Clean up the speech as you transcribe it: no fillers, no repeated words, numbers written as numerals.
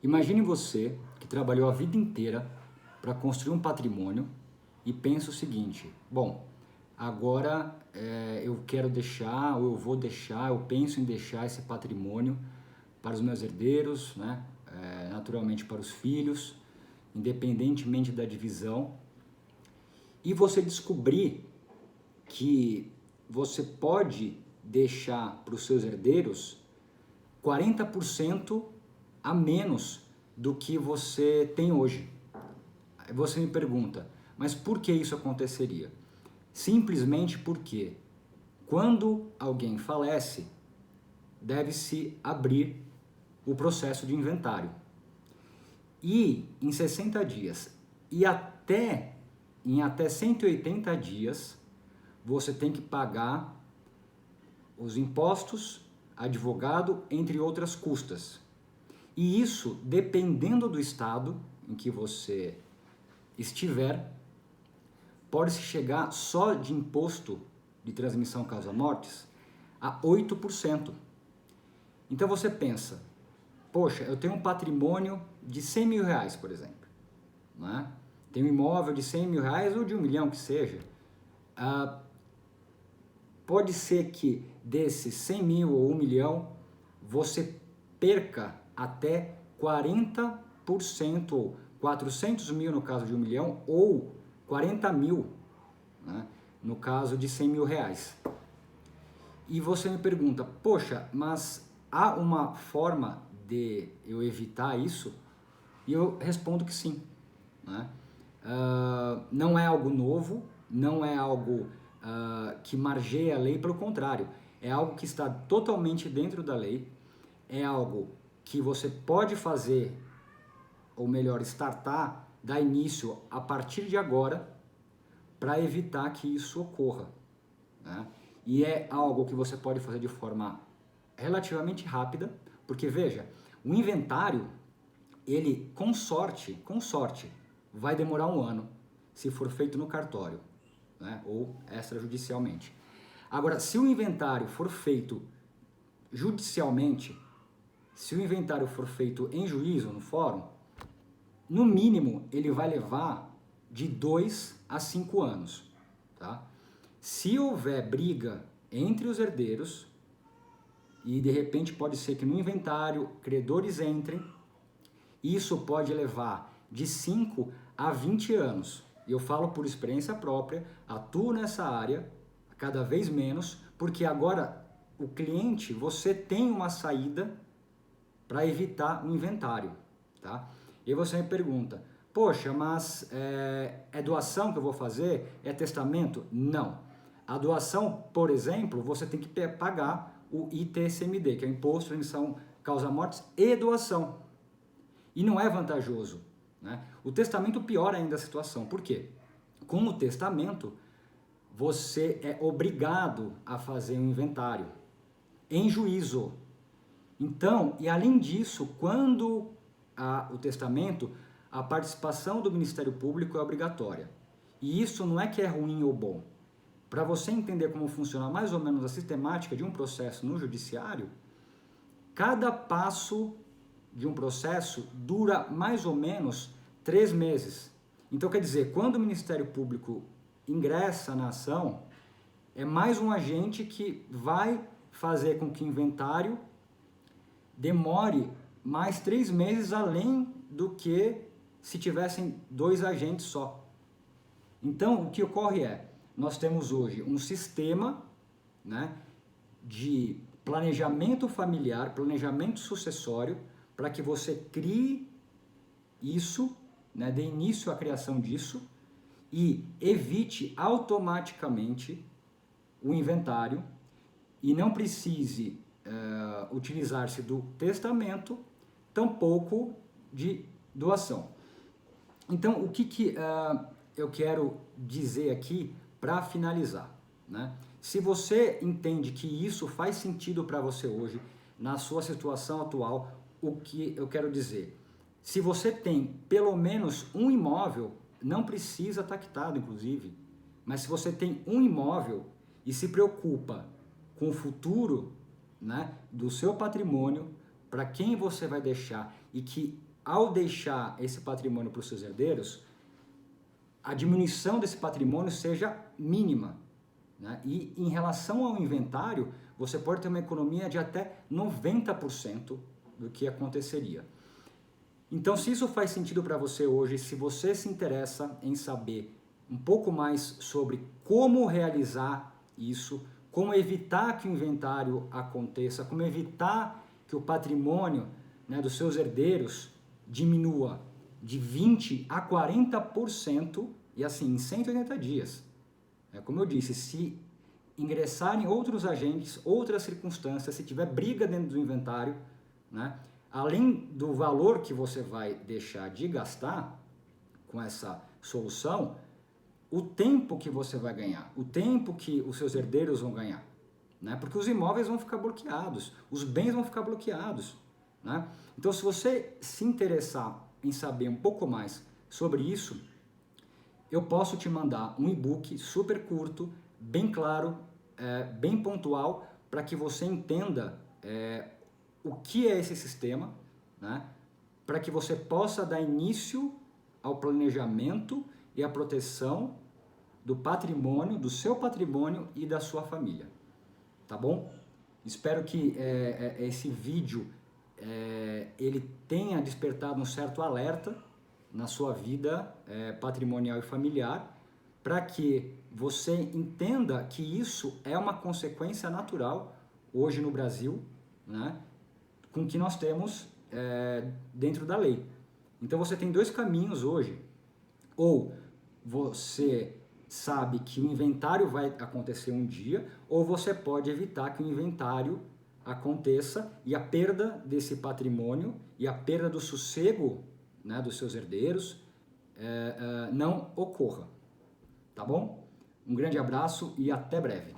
Imagine você que trabalhou a vida inteira para construir um patrimônio e pensa o seguinte: bom, agora eu quero deixar, ou eu vou deixar, eu penso em deixar esse patrimônio para os meus herdeiros, né? Naturalmente para os filhos, independentemente da divisão, e você descobrir que você pode deixar para os seus herdeiros 40% a menos do que você tem hoje. Aí você me pergunta, mas por que isso aconteceria? Simplesmente porque quando alguém falece, deve-se abrir o processo de inventário. E em 60 dias e em até 180 dias, você tem que pagar os impostos, advogado, entre outras custas. E isso, dependendo do estado em que você estiver, pode-se chegar só de imposto de transmissão causa-mortes a 8%. Então você pensa, poxa, eu tenho um patrimônio de 100 mil reais, por exemplo, né? Tenho um imóvel de 100 mil reais ou de 1 milhão que seja. Pode ser que desses 100 mil ou 1 milhão, você perca até 40%, ou 400 mil no caso de 1 milhão, ou 40 mil, né, no caso de 100 mil reais. E você me pergunta, poxa, mas há uma forma de eu evitar isso? E eu respondo que sim, né? Não é algo novo, não é algo que margeia a lei, pelo contrário, é algo que está totalmente dentro da lei, é algo que você pode fazer, ou melhor, startar, dar início a partir de agora, para evitar que isso ocorra, né? E é algo que você pode fazer de forma relativamente rápida, porque veja, o inventário, ele com sorte, vai demorar 1 ano, se for feito no cartório, né? Ou extrajudicialmente. Agora, se o inventário for feito judicialmente, se o inventário for feito em juízo, no fórum, no mínimo ele vai levar de 2 a 5 anos, tá? Se houver briga entre os herdeiros, e de repente pode ser que no inventário credores entrem, isso pode levar de 5 a 20 anos. E eu falo por experiência própria, atuo nessa área cada vez menos, porque agora o cliente, você tem uma saída para evitar o inventário, tá? E você me pergunta, poxa, mas é doação que eu vou fazer? É testamento? Não. A doação, por exemplo, você tem que pagar o ITCMD, que é o Imposto de Transmissão Causa-Mortes e Doação. E não é vantajoso, né? O testamento piora ainda a situação. Por quê? Com o testamento, você é obrigado a fazer um inventário em juízo. Então, e além disso, quando há o testamento, a participação do Ministério Público é obrigatória. E isso não é que é ruim ou bom. Para você entender como funciona mais ou menos a sistemática de um processo no judiciário, cada passo de um processo dura mais ou menos 3 meses. Então, quer dizer, quando o Ministério Público ingressa na ação, é mais um agente que vai fazer com que o inventário demore mais 3 meses além do que se tivessem 2 agentes só. Então, o que ocorre é, nós temos hoje um sistema, né, de planejamento familiar, planejamento sucessório, para que você crie isso, né, dê início à criação disso e evite automaticamente o inventário e não precise utilizar-se do testamento, tampouco de doação. Então, o que eu quero dizer aqui para finalizar, né? Se você entende que isso faz sentido para você hoje, na sua situação atual, o que eu quero dizer? Se você tem pelo menos um imóvel, não precisa estar quitado, inclusive, mas se você tem um imóvel e se preocupa com o futuro, né, do seu patrimônio, para quem você vai deixar e que ao deixar esse patrimônio para os seus herdeiros, a diminuição desse patrimônio seja mínima, né? E em relação ao inventário, você pode ter uma economia de até 90% do que aconteceria. Então, se isso faz sentido para você hoje, se você se interessa em saber um pouco mais sobre como realizar isso, como evitar que o inventário aconteça, como evitar que o patrimônio, né, dos seus herdeiros diminua de 20% a 40% e assim em 180 dias. Como eu disse, se ingressarem outros agentes, outras circunstâncias, se tiver briga dentro do inventário, né, além do valor que você vai deixar de gastar com essa solução, o tempo que você vai ganhar, o tempo que os seus herdeiros vão ganhar, né? Porque os imóveis vão ficar bloqueados, os bens vão ficar bloqueados, né? Então, se você se interessar em saber um pouco mais sobre isso, eu posso te mandar um e-book super curto, bem claro, bem pontual, para que você entenda o que é esse sistema, né? Para que você possa dar início ao planejamento e à proteção do patrimônio, do seu patrimônio e da sua família. Tá bom? Espero que esse vídeo ele tenha despertado um certo alerta na sua vida patrimonial e familiar, para que você entenda que isso é uma consequência natural hoje no Brasil, né, com o que nós temos dentro da lei. Então você tem dois caminhos hoje: ou você sabe que o inventário vai acontecer um dia, ou você pode evitar que o inventário aconteça e a perda desse patrimônio e a perda do sossego, né, dos seus herdeiros não ocorra. Tá bom? Um grande abraço e até breve.